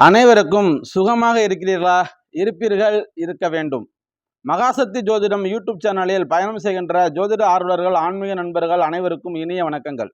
அனைவருக்கும் சுகமாக இருக்கிறீர்களா? இருப்பீர்கள், இருக்க வேண்டும். மகாசக்தி ஜோதிடம் யூடியூப் சேனலில் பயணம் செய்கின்ற ஜோதிட ஆர்வலர்கள், ஆன்மீக நண்பர்கள் அனைவருக்கும் இனிய வணக்கங்கள்.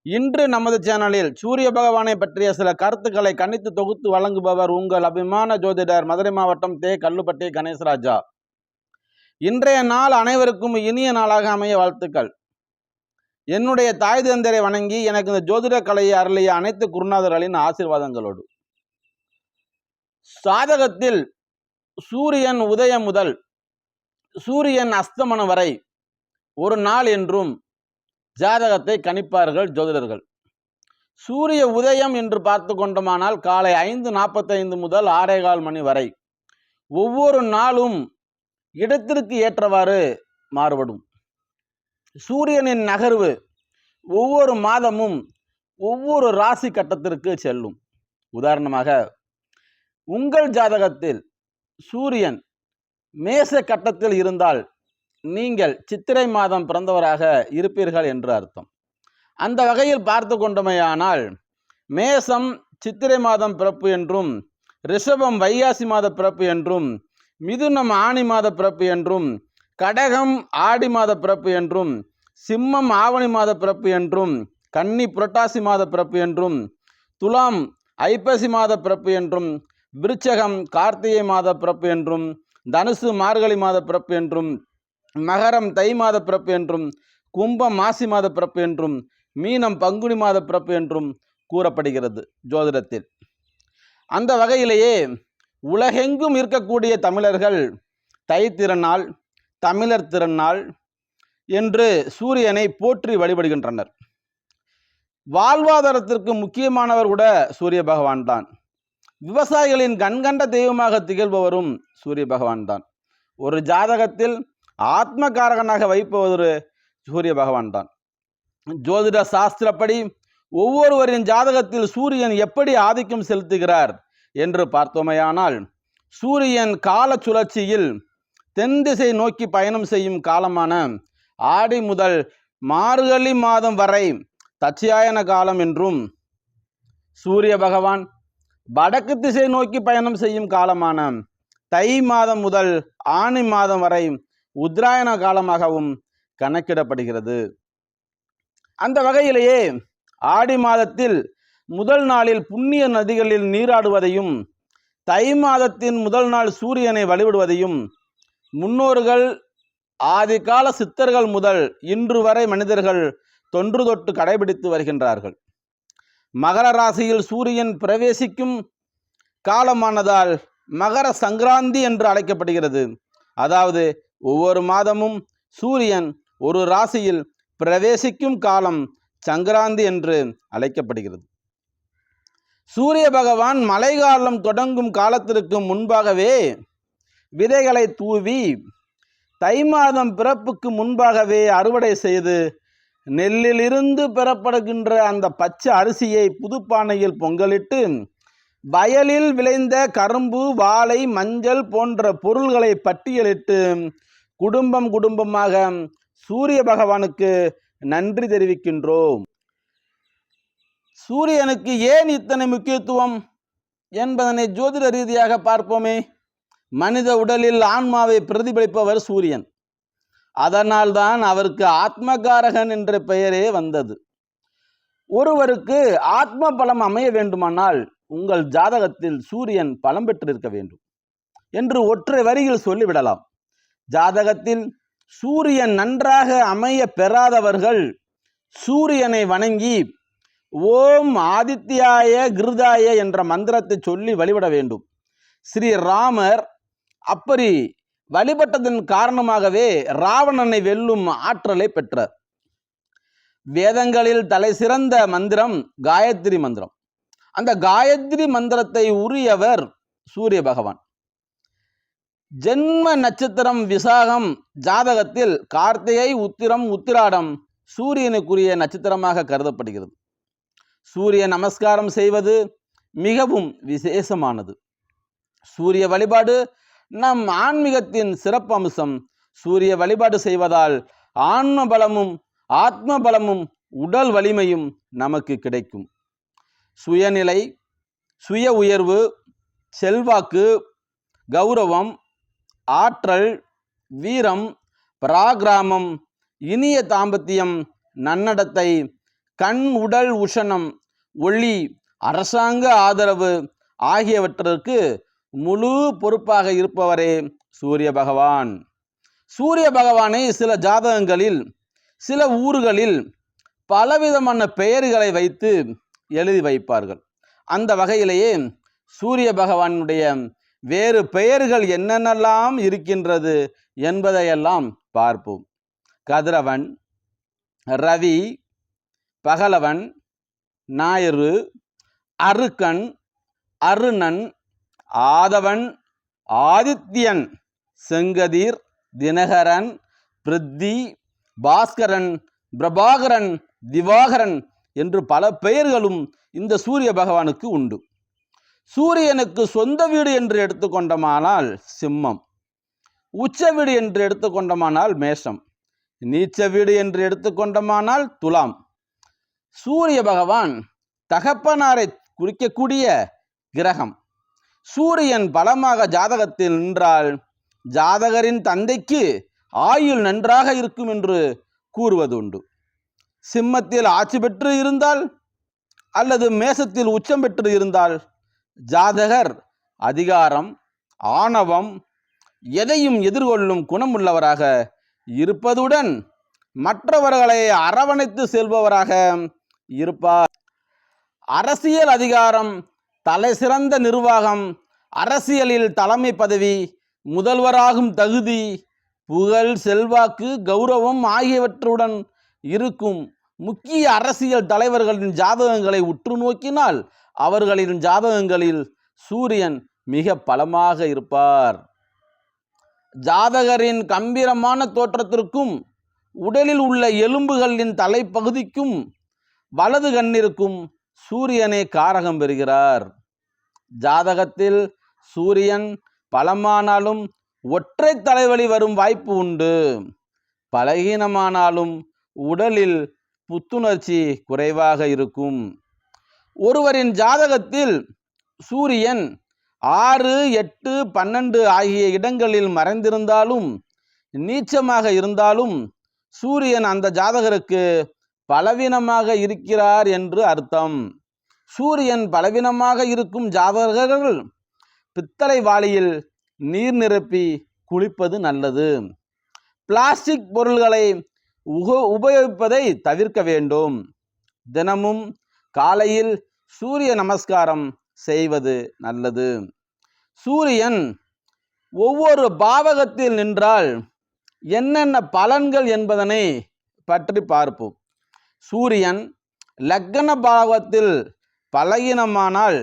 இன்று நமது சேனலில் சூரிய பகவானை பற்றிய சில கருத்துக்களை கணித்து தொகுத்து வழங்குபவர் உங்கள் அபிமான ஜோதிடர் மதுரை மாவட்டம் தே. கல்லுப்பட்டி கணேசராஜா. இன்றைய நாள் அனைவருக்கும் இனிய நாளாக அமைய வாழ்த்துக்கள். என்னுடைய தாய் தந்தையரை வணங்கி எனக்கு இந்த ஜோதிட கலையை அருளிய அனைத்து குருநாதர்களின் ஆசீர்வாதங்களோடு சாதகத்தில் சூரியன் உதயம் முதல் சூரியன் அஸ்தமனம் வரை ஒரு நாள் என்றும் ஜாதகத்தை கணிப்பார்கள் ஜோதிடர்கள். சூரிய உதயம் என்று பார்த்து கொண்டோமானால் காலை 5:45 முதல் 6:15 மணி வரை ஒவ்வொரு நாளும் இடத்திற்கு ஏற்றவாறு மாறுபடும். சூரியனின் நகர்வு ஒவ்வொரு மாதமும் ஒவ்வொரு ராசி கட்டத்திற்கு செல்லும். உதாரணமாக, உங்கள் ஜாதகத்தில் சூரியன் மேச கட்டத்தில் இருந்தால் நீங்கள் சித்திரை மாதம் பிறந்தவராக இருப்பீர்கள் என்று அர்த்தம். அந்த வகையில் பார்த்து கொண்டமையானால் மேசம் சித்திரை மாதம் பிறப்பு என்றும், ரிஷபம் வைகாசி மாத பிறப்பு என்றும், மிதுனம் ஆனி மாத பிறப்பு என்றும், கடகம் ஆடி மாத பிறப்பு என்றும், சிம்மம் ஆவணி மாத பிறப்பு என்றும், கன்னி புரட்டாசி மாத பிறப்பு என்றும், துலாம் ஐப்பசி மாத பிறப்பு என்றும், விருச்சகம் கார்த்திகை மாத பிறப்பு என்றும், தனுசு மார்கழி மாத பிறப்பு என்றும், மகரம் தை மாத பிறப்பு என்றும், கும்பம் மாசி மாத பிறப்பு என்றும், மீனம் பங்குனி மாத பிறப்பு என்றும் கூறப்படுகிறது ஜோதிடத்தில். அந்த வகையிலேயே உலகெங்கும் இருக்கக்கூடிய தமிழர்கள் தை திருநாள், தமிழர் திருநாள் என்று சூரியனை போற்றி வழிபடுகின்றனர். வாழ்வாதாரத்திற்கு முக்கியமானவர் கூட சூரிய பகவான் தான். விவசாயிகளின் கண்கண்ட தெய்வமாக திகழ்பவரும் சூரிய பகவான் தான். ஒரு ஜாதகத்தில் ஆத்மகாரகனாக வைப்பவர் சூரிய பகவான் தான். ஜோதிட சாஸ்திரப்படி ஒவ்வொருவரின் ஜாதகத்தில் சூரியன் எப்படி ஆதிக்கம் செலுத்துகிறார் என்று பார்த்தோமையானால், சூரியன் கால சுழற்சியில் தென் திசை நோக்கி பயணம் செய்யும் காலமான ஆடி முதல் மார்கழி மாதம் வரை தட்சியாயன காலம் என்றும், சூரிய பகவான் வடக்கு திசை நோக்கி பயணம் செய்யும் காலமான தை மாதம் முதல் ஆனி மாதம் வரை உத்தராயண காலமாகவும் கணக்கிடப்படுகிறது. அந்த வகையிலேயே ஆடி மாதத்தில் முதல் நாளில் புண்ணிய நதிகளில் நீராடுவதையும், தை மாதத்தின் முதல் நாள் சூரியனை வழிபடுவதையும் முன்னோர்கள் ஆதிகால சித்தர்கள் முதல் இன்று வரை மனிதர்கள் தொன்று தொட்டு கடைபிடித்து வருகின்றார்கள். மகர ராசியில் சூரியன் பிரவேசிக்கும் காலமானதால் மகர சங்கராந்தி என்று அழைக்கப்படுகிறது. அதாவது ஒவ்வொரு மாதமும் சூரியன் ஒரு ராசியில் பிரவேசிக்கும் காலம் சங்கராந்தி என்று அழைக்கப்படுகிறது. சூரிய பகவான் மழைக்காலம் தொடங்கும் காலத்திற்கு முன்பாகவே விதைகளை தூவி, தை மாதம் பிறப்புக்கு முன்பாகவே அறுவடை செய்து, நெல்லிலிருந்து பெறப்படுகின்ற அந்த பச்சை அரிசியை புதுப்பானையில் பொங்கலிட்டு, வயலில் விளைந்த கரும்பு, வாழை, மஞ்சள் போன்ற பொருள்களை பட்டியலிட்டு குடும்பம் குடும்பமாக சூரிய பகவானுக்கு நன்றி தெரிவிக்கின்றோம். சூரியனுக்கு ஏன் இத்தனை முக்கியத்துவம் என்பதனை ஜோதிட ரீதியாக பார்ப்போமே. மனித உடலில் ஆன்மாவை பிரதிபலிப்பவர் சூரியன். அதனால்தான் அவருக்கு ஆத்மகாரகன் என்ற பெயரே வந்தது. ஒருவருக்கு ஆத்ம பலம் அமைய வேண்டுமானால் உங்கள் ஜாதகத்தில் சூரியன் பலம் பெற்றிருக்க வேண்டும் என்று ஒற்றை வரியில் சொல்லிவிடலாம். ஜாதகத்தில் சூரியன் நன்றாக அமைய பெறாதவர்கள் சூரியனை வணங்கி ஓம் ஆதித்யாய கிருதாய என்ற மந்திரத்தை சொல்லி வழிபட வேண்டும். ஸ்ரீ ராமர் அப்படி வழிபட்டதன் காரணமாகவே ராவணனை வெல்லும் ஆற்றலை பெற்றார். வேதங்களில் தலை சிறந்த மந்திரம் காயத்ரி மந்திரம். அந்த காயத்ரி மந்திரத்தை உரியவர் சூரிய பகவான். ஜென்ம நட்சத்திரம் விசாகம் ஜாதகத்தில் கார்த்திகை, உத்திரம், உத்திராடம் சூரியனுக்குரிய நட்சத்திரமாக கருதப்படுகிறது. சூரிய நமஸ்காரம் செய்வது மிகவும் விசேஷமானது. சூரிய வழிபாடு நம் ஆன்மீகத்தின் சிறப்பம்சம். சூரிய வழிபாடு செய்வதால் ஆன்ம பலமும் ஆத்ம பலமும் உடல் வலிமையும் நமக்கு கிடைக்கும். சுயநிலை, சுய உயர்வு, செல்வாக்கு, கௌரவம், ஆற்றல், வீரம், பராக்கிரமம், இனிய தாம்பத்தியம், நன்னடத்தை, கண் உடல் உஷணம், ஒளி, அரசாங்க ஆதரவு ஆகியவற்றிற்கு முழு பொறுப்பாக இருப்பவரே சூரிய பகவான். சூரிய பகவானை சில ஜாதகங்களில் சில ஊர்களில் பலவிதமான பெயர்களை வைத்து எழுதி வைப்பார்கள். அந்த வகையிலேயே சூரிய பகவானுடைய வேறு பெயர்கள் என்னென்னலாம் இருக்கின்றது என்பதையெல்லாம் பார்ப்போம். கதிரவன், ரவி, பகலவன், ஞாயிறு, அருக்கன், அருணன், ஆதவன், ஆதித்யன், செங்கதிர், தினகரன், பிருத்தி, பாஸ்கரன், பிரபாகரன், திவாகரன் என்று பல பெயர்களும் இந்த சூரிய பகவானுக்கு உண்டு. சூரியனுக்கு சொந்த வீடு என்று எடுத்துக்கொண்டோமானால் சிம்மம், உச்ச வீடு என்று எடுத்துக்கொண்டோமானால் மேஷம், நீச்ச வீடு என்று எடுத்துக்கொண்டோமானால் துலாம். சூரிய பகவான் தகப்பனாரை குறிக்கக்கூடிய கிரகம். சூரியன் பலமாக ஜாதகத்தில் நின்றால் ஜாதகரின் தந்தைக்கு ஆயுள் நன்றாக இருக்கும் என்று கூறுவது உண்டு. சிம்மத்தில் ஆட்சி பெற்று இருந்தால் அல்லது மேசத்தில் உச்சம் பெற்று இருந்தால் ஜாதகர் அதிகாரம், ஆணவம், எதையும் எதிர்கொள்ளும் குணமுள்ளவராக இருப்பதுடன் மற்றவர்களை அரவணைத்து செல்பவராக இருப்பார். அரசியல் அதிகாரம், தலை சிறந்த நிர்வாகம், அரசியலில் தலைமை பதவி, முதல்வராகும் தகுதி, புகழ், செல்வாக்கு, கௌரவம் ஆகியவற்றுடன் இருக்கும் முக்கிய அரசியல் தலைவர்களின் ஜாதகங்களை உற்று நோக்கினால் அவர்களின் ஜாதகங்களில் சூரியன் மிக பலமாக இருப்பார். ஜாதகரின் கம்பீரமான தோற்றத்திற்கும் உடலில் உள்ள எலும்புகளின் தலைப்பகுதிக்கும் வலது கண்ணிற்கும் சூரியனே காரகம் பெறுகிறார். ஜாதகத்தில் சூரியன் பலமானாலும் ஒற்றை தலைவலி வரும் வாய்ப்பு உண்டு. பலகீனமானாலும் உடலில் புத்துணர்ச்சி குறைவாக இருக்கும். ஒருவரின் ஜாதகத்தில் சூரியன் 6, 8, 12 ஆகிய இடங்களில் மறைந்திருந்தாலும் நீச்சமாக இருந்தாலும் சூரியன் அந்த ஜாதகருக்கு பலவீனமாக இருக்கிறார் என்று அர்த்தம். சூரியன் பலவீனமாக இருக்கும் ஜாதகர்கள் பித்தளை வாளியில் நீர் நிரப்பி குளிப்பது நல்லது. பிளாஸ்டிக் பொருள்களை உபயோகிப்பதை தவிர்க்க வேண்டும். தினமும் காலையில் சூரிய நமஸ்காரம் செய்வது நல்லது. சூரியன் ஒவ்வொரு பாவகத்தில் நின்றால் என்னென்ன பலன்கள் என்பதனை பற்றி பார்ப்போம். சூரியன் லக்ன பாவத்தில் பலகீனமானால்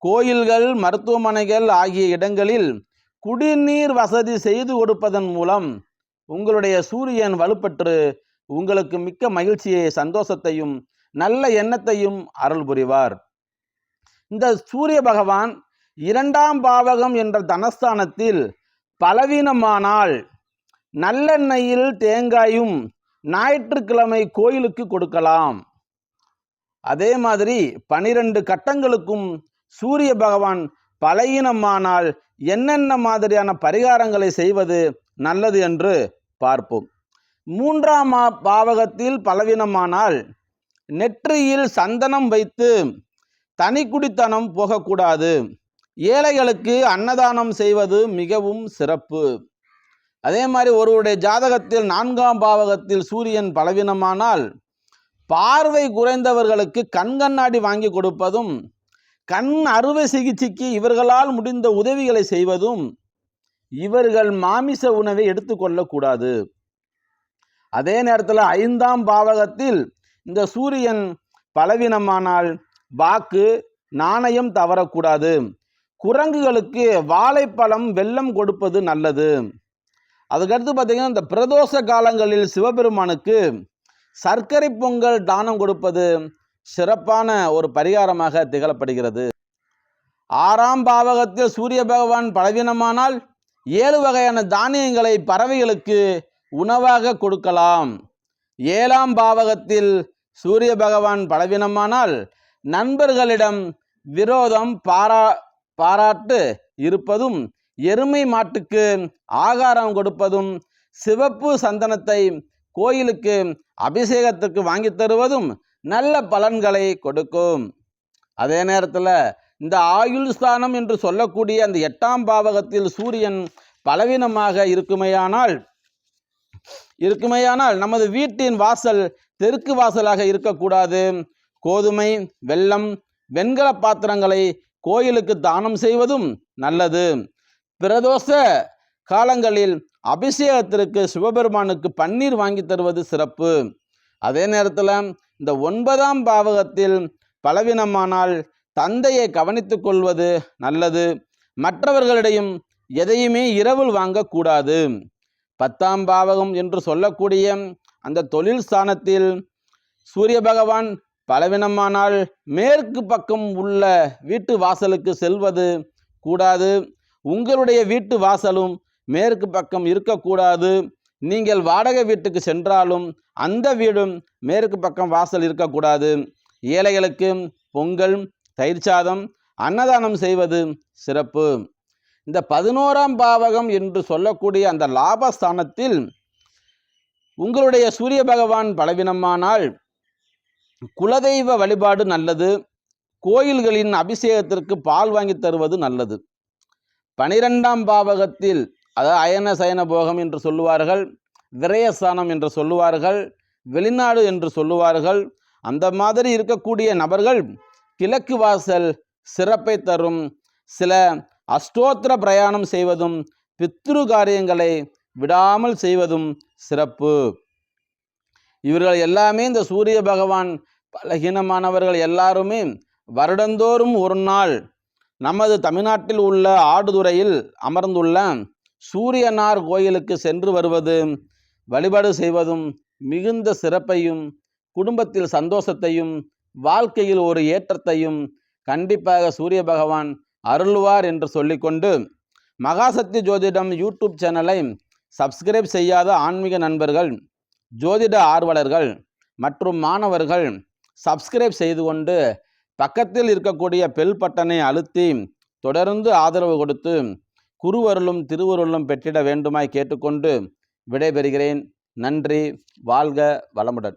கோயில்கள், மருத்துவமனைகள் ஆகிய இடங்களில் குடிநீர் வசதி செய்து கொடுப்பதன் மூலம் உங்களுடைய சூரியன் வலுப்பெற்று உங்களுக்கு மிக்க மகிழ்ச்சியை, சந்தோஷத்தையும் நல்ல எண்ணத்தையும் அருள் புரிவார். இந்த சூரிய பகவான் 2ஆம் பாவகம் என்ற தனஸ்தானத்தில் பலவீனமானால் நல்லெண்ணெயில் தேங்காயும் ஞாயிற்றுக்கிழமை கோயிலுக்கு கொடுக்கலாம். அதே மாதிரி 12 கட்டங்களுக்கும் சூரிய பகவான் பலகீனமானால் என்னென்ன மாதிரியான பரிகாரங்களை செய்வது நல்லது என்று பார்ப்போம். 3ஆம் பாவகத்தில் பலவீனமானால் நெற்றியில் சந்தனம் வைத்து தனிக்குடித்தனம் போகக்கூடாது. ஏழைகளுக்கு அன்னதானம் செய்வது மிகவும் சிறப்பு. அதே மாதிரி ஒருவருடைய ஜாதகத்தில் 4ஆம் பாவகத்தில் சூரியன் பலவீனமானால் பார்வை குறைந்தவர்களுக்கு கண்ணாடி வாங்கி கொடுப்பதும், கண் அறுவை சிகிச்சைக்கு இவர்களால் முடிந்த உதவிகளை செய்வதும், இவர்கள் மாமிச உணவை எடுத்துக்கொள்ளக்கூடாது. அதே நேரத்தில் 5ஆம் பாவகத்தில் இந்த சூரியன் பலவீனமானால் வாக்கு, நாணயம் தவறக்கூடாது. குரங்குகளுக்கு வாழைப்பழம், வெல்லம் கொடுப்பது நல்லது. அதுக்கடுத்து பார்த்தீங்கன்னா, இந்த பிரதோஷ காலங்களில் சிவபெருமானுக்கு சர்க்கரை பொங்கல் தானம் கொடுப்பது சிறப்பான ஒரு பரிகாரமாக திகழப்படுகிறது. 6ஆம் பாவகத்தில் சூரிய பகவான் பலவீனமானால் 7 வகையான தானியங்களை பறவைகளுக்கு உணவாக கொடுக்கலாம். 7ஆம் பாவகத்தில் சூரிய பகவான் பலவீனமானால் நண்பர்களிடம் விரோதம் பாராட்டு இருப்பதும், எருமை மாட்டுக்கு ஆகாரம் கொடுப்பதும், சிவப்பு சந்தனத்தை கோயிலுக்கு அபிஷேகத்துக்கு வாங்கி தருவதும் நல்ல பலன்களை கொடுக்கும். அதே நேரத்தில் இந்த ஆயுள் ஸ்தானம் என்று சொல்லக்கூடிய அந்த 8ஆம் பாவகத்தில் சூரியன் பலவீனமாக இருக்குமேயானால் நமது வீட்டின் வாசல் தெற்கு வாசலாக இருக்கக்கூடாது. கோதுமை, வெல்லம், வெண்கல பாத்திரங்களை கோயிலுக்கு தானம் செய்வதும் நல்லது. பிரதோஷ காலங்களில் அபிஷேகத்திற்கு சிவபெருமானுக்கு பன்னீர் வாங்கி தருவது சிறப்பு. அதே நேரத்தில் இந்த 9ஆம் பாவகத்தில் பலவீனமானால் தந்தையை கவனித்துக் கொள்வது நல்லது. மற்றவர்களிடையும் எதையுமே இரவில் வாங்கக்கூடாது. 10ஆம் பாவகம் என்று சொல்லக்கூடிய அந்த தொழில் ஸ்தானத்தில் சூரிய பகவான் பலவீனமானால் மேற்கு பக்கம் உள்ள வீட்டு வாசலுக்கு செல்வது கூடாது. உங்களுடைய வீட்டு வாசலும் மேற்கு பக்கம் இருக்கக்கூடாது. நீங்கள் வாடகை வீட்டுக்கு சென்றாலும் அந்த வீடும் மேற்கு பக்கம் வாசல் இருக்கக்கூடாது. ஏழைகளுக்கு பொங்கல், தயிர் சாதம், அன்னதானம் செய்வது சிறப்பு. இந்த 11ஆம் பாவகம் என்று சொல்லக்கூடிய அந்த லாபஸ்தானத்தில் உங்களுடைய சூரிய பகவான் பலவீனமானால் குலதெய்வ வழிபாடு நல்லது. கோயில்களின் அபிஷேகத்திற்கு பால் வாங்கி தருவது நல்லது. 12ஆம் பாவகத்தில் அதாவது அயன சயன போகம் என்று சொல்லுவார்கள், விரயஸ்தானம் என்று சொல்லுவார்கள், வெளிநாடு என்று சொல்லுவார்கள். அந்த மாதிரி இருக்கக்கூடிய நபர்கள் கிழக்கு வாசல் சிறப்பை தரும். சில அஷ்டோத்திர பிரயாணம் செய்வதும் பித்ரு காரியங்களை விடாமல் செய்வதும் சிறப்பு. இவர்கள் எல்லாமே இந்த சூரிய பகவான் பலகீனமானவர்கள் எல்லாருமே வருடந்தோறும் ஒரு நாள் நமது தமிழ்நாட்டில் உள்ள ஆடுதுறையில் அமர்ந்துள்ள சூரியனார் கோயிலுக்கு சென்று வருவது, வழிபாடு செய்வதும் மிகுந்த சிறப்பையும், குடும்பத்தில் சந்தோஷத்தையும், வாழ்க்கையில் ஒரு ஏற்றத்தையும் கண்டிப்பாக சூரிய பகவான் அருள்வார் என்று சொல்லிக்கொண்டு, மகாசக்தி ஜோதிடம் யூடியூப் சேனலை சப்ஸ்கிரைப் செய்யாத ஆன்மீக நண்பர்கள், ஜோதிட ஆர்வலர்கள் மற்றும் மாணவர்கள் சப்ஸ்கிரைப் செய்து கொண்டு பக்கத்தில் இருக்கக்கூடிய பெல் பட்டனை அழுத்தி தொடர்ந்து ஆதரவு கொடுத்து குருவருளும் திருவருளும் பெற்றிட வேண்டுமாய் கேட்டுக்கொண்டு விடைபெறுகிறேன். நன்றி. வாழ்க வளமுடன்.